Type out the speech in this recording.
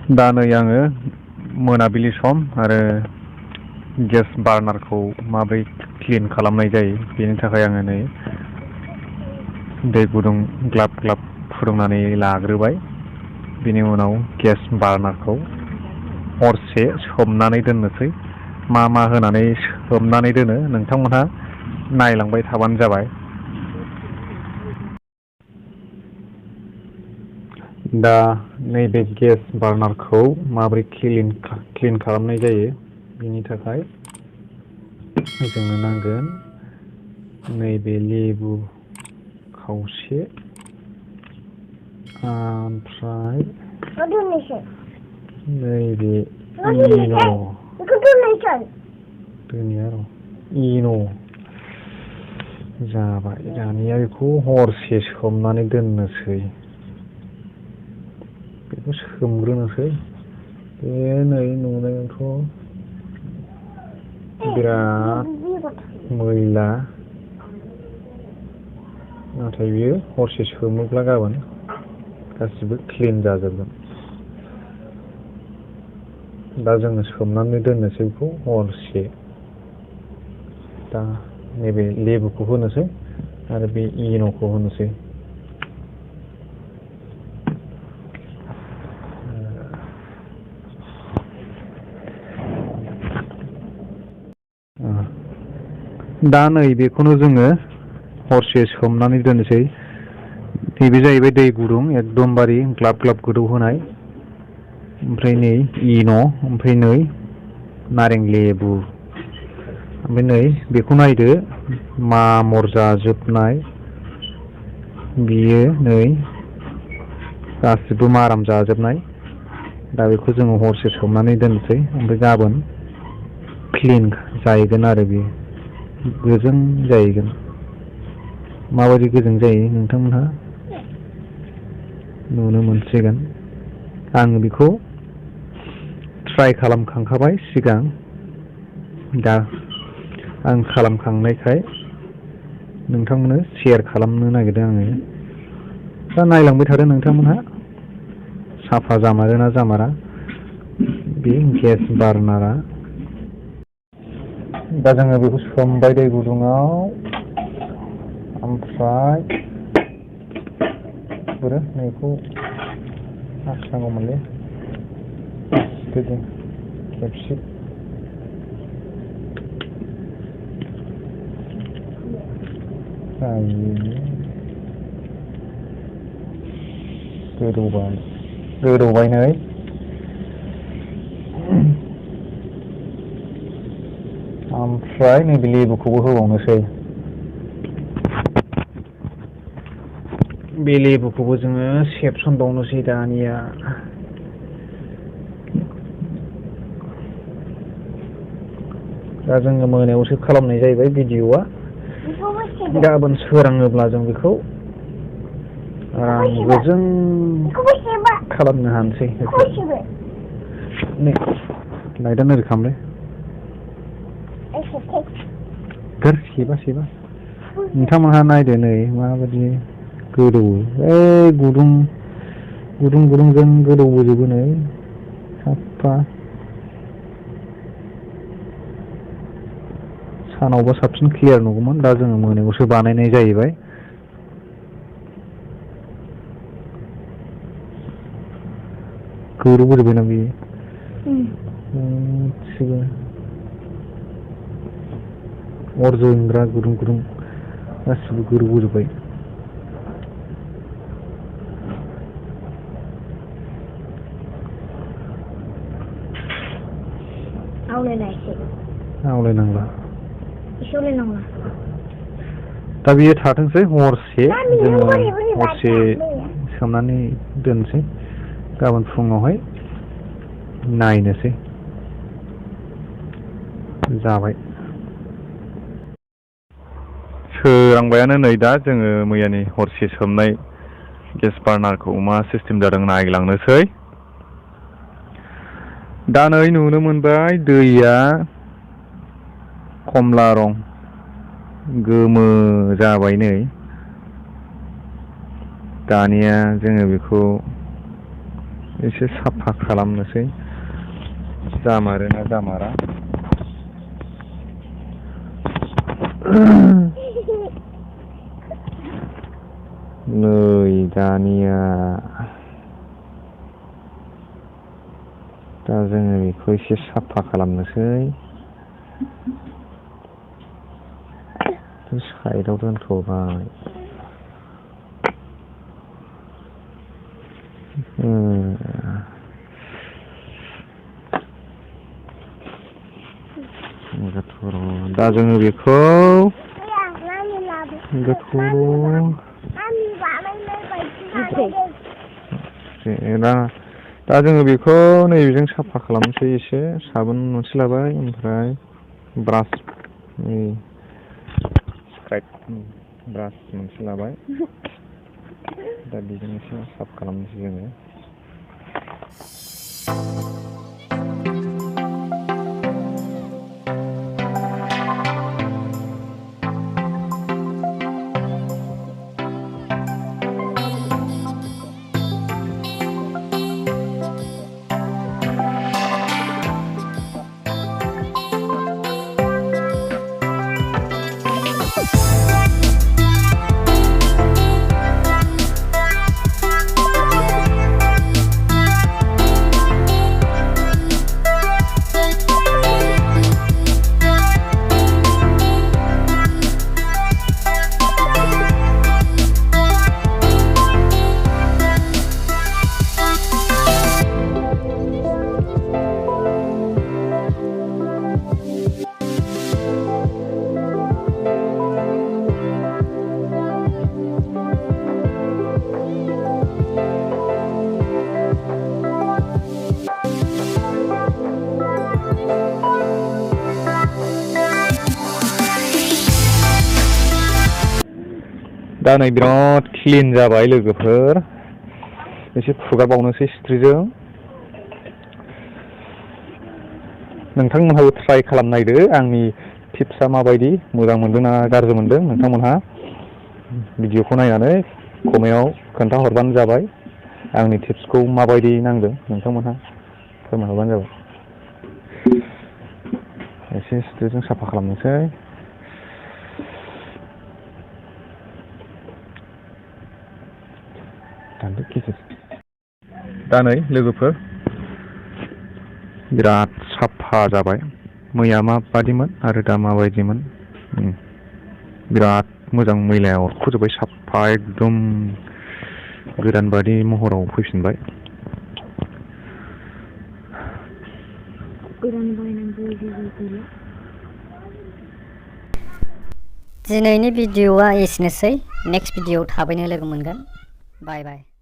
दा नै आङो मोनाबिलि सम आरो गेस बार्नारखौ माबोरै क्लिन खालामनाय जायो बेनि थाखाय आङो नै दै गुदुं ग्लाब ग्लाब फुदुंनानै लाग्रोबाय। बेनि उनाव गेस बार्नारखौ हरसे सोमनानै दोननोसै। मा होनानै सोमनानै दोनो नोंथांमोनहा नायलांबाय थाबानो जाबाय। दा नैबे गेस बार्नारखौ माबोरै क्लिन खालामनाय जायो बेनि थाखाय जोंनो नांगोन नैबे लेबु खावसे ओमफ्राय नैबे इन' जाबाय। दानिया बेखौ हरसे सोमनानै दोननोसै। बेखौ सोमग्रोनोसै। बे नै नुनायावथ' बिराद मैला, नाथाय बियो हरसे सोमोब्ला गाबोन गासिबो क्लिन जाजोबगोन। दा जोङो सोमनानै दोननोसै बेखौ हरसे। दा नैबे लेबुखौ होनोसै आरो बे इन'खौ होनोसै। दा नै बेखौनो जोङो हरसे सोमनानै दोननोसै। नैबे जाहैबाय दै गुदुं एकदमबारे ग्लाब ग्लाब गोदौ होनाय। ओमफ्राय नै इन', ओमफ्राय नै नारें लेबु, ओमफ्राय नै बेखौ नायदो मामर जाजोबनाय। बियो नै गासिबो माराम जाजोबनाय। दा बेखौ जोङो हरसे सोमनानै दोनसै। ओमफ्राय गाबोन क्लिन जाहैगोन आरो बेयो गोजों जाहैगोन। माबायदि गोजों जायो नोंथांमोनहा नुनो मोनसिगोन। आङो बेखौ ट्राइ खालामखांखाबाय सिगां। दा आं खालामखांनायखाय नोंथांमोननो शेयार खालामनो नागिरदों आङो। दा नायलांबाय थादो नोंथांमोनहा साफा जामारोना जामारा बे गेस बार्नारा। दा जोङो बेखौ सोमबाय दै गुदुङाव, ओमफ्राय नैखौ हासिनांगौमोनलै खेबसे। गोदौबाय नै। ओमफ्राय नैबे लेबुखौबो होबावनोसै। बे लेबुखौबो जोङो सेबसनबावनोसै दानिया। दा जोङो मोनायावसो खालामनाय जाहैबाय भिडिअ'आ। गाबोन सोराङोब्ला जों बेखौ गोजों खालामनो हानोसै। लाइटआ ओरै खालामलै। सेबा नोंथांमोनहा नायदो नै माबायदि गोदौवो। गुदुं गुदुंजों गोदौबोजोबो नै साफा। सानावबा साबसिन क्लियार नुगौमोन। दा जोङो मोनायावसो बानायनाय जाहैबाय। गोदौबोजोब्बायना बेयो अर जोंग्रा गुदुं गासिबो गोदौबोजोब्बाय। आवलायनांला। दा बियो थाथोंसै हरसे। जोङो हरसे सोमनानै दोनसै। गाबोन फुङावहाय नायनोसै। जाबाय। सोरांबायानो नै दा जोङो मैयानि हरसे सोमनाय गेस बार्नारखौ मा सिस्टेम जादों नायलांनोसै। दा नै नुनो मोनबाय दैया खमला रं गोमो जाबाय नै। दानिया जोङो बेखौ एसे साफा खालामनोसै जामारोना जामारा। नै दानिया दा जोङो बेखौ एसे साफा खालामनोसै। साइडआव दोनथ'बाय। दा जोङो बेखौ दा जोङो बेखौ नैबेजों साफा खालामनोसै। एसे साबोन मोनसे लाबाय, ओमफ्राय ब्रास ब्रास मोनसे लाबाय। दा बेजों एसे साफा खालामनोसै जोङो। दा नै बिराद क्लिन जाबाय लोगोफोर। एसे फुगारबावनोसै सिथ्रिजों। नोंथांमोनहाबो ट्राइ खालामनायदो आंनि टिप्सआ माबायदि, मोजां मोनदों ना गाज्रि मोनदों नोंथांमोनहा। भिडिअखौ नायनानै कमेन्टआव खोन्थाहरबानो जाबाय। आंनि टिप्सखौ माबायदि नांदों नोंथांमोनहा फोरमायहरबानो जाबाय। एसे सिथ्रिजों साफा खालामनोसै। दा नै लोगोफोर बिराद साफा जाबाय। मैया माबादिमोन आरो दा माबायदिमोन। बिराद मोजां, मैलाया अरख'जोब्बाय, साफा एकदम गोदान बादि महराव फैफिनबाय। दिनैनि भिडिअआ एसेनोसै। नेक्स्ट भिडिअआव थाबैनो लोगो मोनगोन। बाय बाय।